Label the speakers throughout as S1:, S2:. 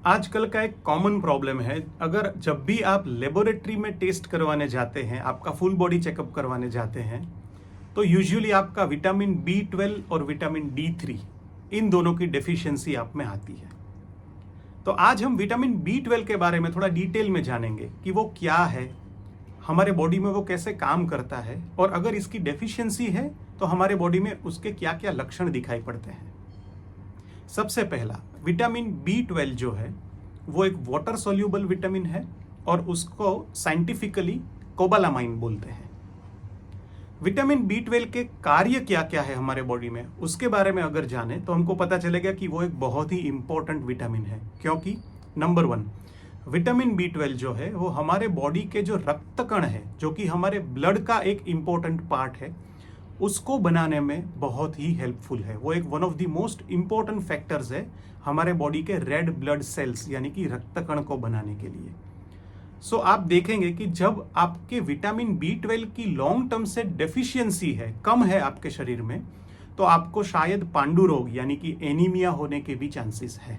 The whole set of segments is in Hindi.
S1: आजकल का एक कॉमन प्रॉब्लम है, अगर जब भी आप लेबोरेटरी में टेस्ट करवाने जाते हैं, आपका फुल बॉडी चेकअप करवाने जाते हैं, तो यूजुअली आपका विटामिन B12 और विटामिन D3 इन दोनों की डेफिशिएंसी आप में आती है। तो आज हम विटामिन B12 के बारे में थोड़ा डिटेल में जानेंगे कि वो क्या है, हमारे बॉडी में वो कैसे काम करता है, और अगर इसकी डेफिशिएंसी है तो हमारे बॉडी में उसके क्या क्या लक्षण दिखाई पड़ते हैं। सबसे पहला, विटामिन B12 जो है वो एक वाटर सोल्यूबल विटामिन है और उसको साइंटिफिकली कोबालामाइन बोलते हैं। विटामिन B12 के कार्य क्या क्या है हमारे बॉडी में, उसके बारे में अगर जाने तो हमको पता चलेगा कि वो एक बहुत ही इंपॉर्टेंट विटामिन है। क्योंकि नंबर 1, विटामिन B12 जो है वो हमारे बॉडी के जो रक्त कण है, जो कि हमारे ब्लड का एक इंपॉर्टेंट पार्ट है, उसको बनाने में बहुत ही हेल्पफुल है। वो एक one of the most important factors है हमारे बॉडी के रेड ब्लड सेल्स यानी कि रक्त कण को बनाने के लिए। सो आप देखेंगे कि जब आपके विटामिन B12 की लॉन्ग टर्म से डेफिशिएंसी है, कम है आपके शरीर में, तो आपको शायद पांडु रोग यानी कि एनीमिया होने के भी चांसेस है।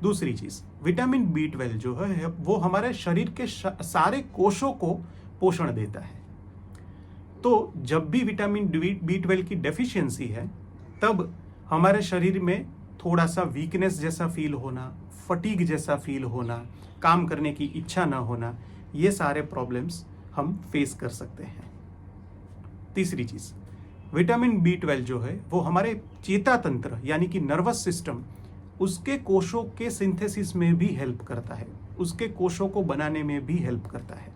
S1: दूसरी चीज, विटामिन B12 जो है वो हमारे शरीर के सारे कोशों को पोषण देता है। तो जब भी विटामिन B12 की डेफिशिएंसी है, तब हमारे शरीर में थोड़ा सा वीकनेस जैसा फील होना, फटीग जैसा फील होना, काम करने की इच्छा ना होना, ये सारे प्रॉब्लम्स हम फेस कर सकते हैं। तीसरी चीज, विटामिन B12 जो है वो हमारे चेता तंत्र यानी कि नर्वस सिस्टम, उसके कोशों के सिंथेसिस में भी हेल्प करता है, उसके कोशों को बनाने में भी हेल्प करता है।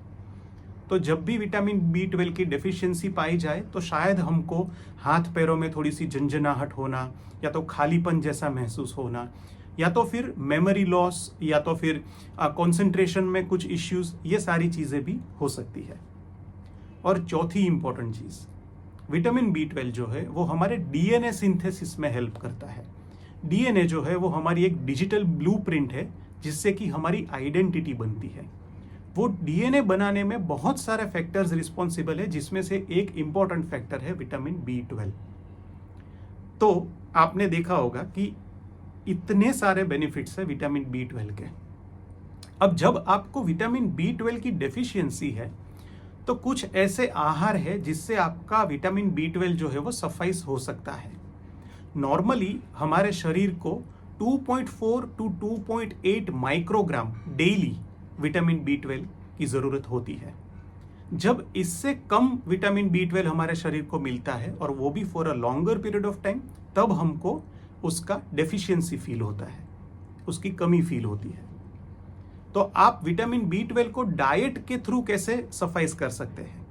S1: तो जब भी विटामिन B12 की डेफिशिएंसी पाई जाए तो शायद हमको हाथ पैरों में थोड़ी सी झंझनाहट होना, या तो खालीपन जैसा महसूस होना, या तो फिर मेमोरी लॉस, या तो फिर कंसंट्रेशन में कुछ इश्यूज, ये सारी चीज़ें भी हो सकती है। और चौथी इंपॉर्टेंट चीज़, विटामिन B12 जो है वो हमारे DNA सिंथेसिस में हेल्प करता है। DNA जो है वो हमारी एक डिजिटल ब्लूप्रिंट है जिससे कि हमारी आइडेंटिटी बनती है। वो DNA बनाने में बहुत सारे फैक्टर्स रिस्पॉन्सिबल है, जिसमें से एक इंपॉर्टेंट फैक्टर है विटामिन B12। तो आपने देखा होगा कि इतने सारे बेनिफिट्स है विटामिन B12 के। अब जब आपको विटामिन B12 की डेफिशिएंसी है तो कुछ ऐसे आहार है जिससे आपका विटामिन B12 जो है वो सफाइस हो सकता है। नॉर्मली हमारे शरीर को 2.4 to 2.8 microgram daily vitamin B12 की ज़रूरत होती है। जब इससे कम विटामिन B12 हमारे शरीर को मिलता है, और वो भी for a longer period of time, तब हमको उसका डेफिशिएंसी फील होता है, उसकी कमी फील होती है। तो आप विटामिन B12 को डाइट के थ्रू कैसे सफाइज कर सकते हैं?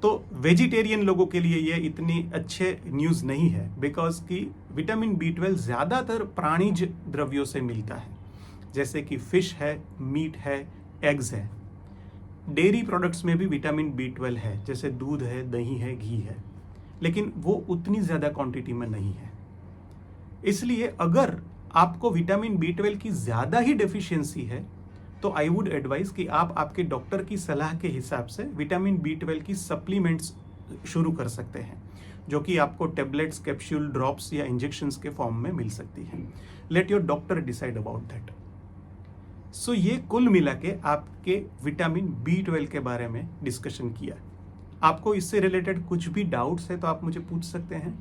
S1: तो वेजिटेरियन लोगों के लिए ये इतनी अच्छे न्यूज़ नहीं है, बिकॉज कि विटामिन B12 ज़्यादातर प्राणिज द्रव्यों से मिलता है, जैसे कि फिश है, मीट है, एग्स है। डेयरी प्रोडक्ट्स में भी विटामिन B12 है, जैसे दूध है, दही है, घी है, लेकिन वो उतनी ज़्यादा क्वांटिटी में नहीं है। इसलिए अगर आपको विटामिन B12 की ज़्यादा ही डेफिशिएंसी है तो आई वुड एडवाइस कि आप आपके डॉक्टर की सलाह के हिसाब से विटामिन B12 की सप्लीमेंट्स शुरू कर सकते हैं, जो कि आपको टेबलेट्स, कैप्सूल, ड्रॉप्स या इंजेक्शंस के फॉर्म में मिल सकती हैं। Let your doctor decide about that. So ये कुल मिला के आपके विटामिन B12 के बारे में डिस्कशन किया। आपको इससे रिलेटेड कुछ भी डाउट्स है तो आप मुझे पूछ सकते हैं,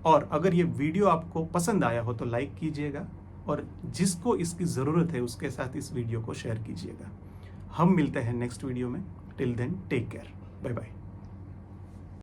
S1: और अगर ये वीडियो आपको पसंद आया हो तो लाइक कीजिएगा, और जिसको इसकी ज़रूरत है उसके साथ इस वीडियो को शेयर कीजिएगा। हम मिलते हैं नेक्स्ट वीडियो में। Till then take care, bye bye.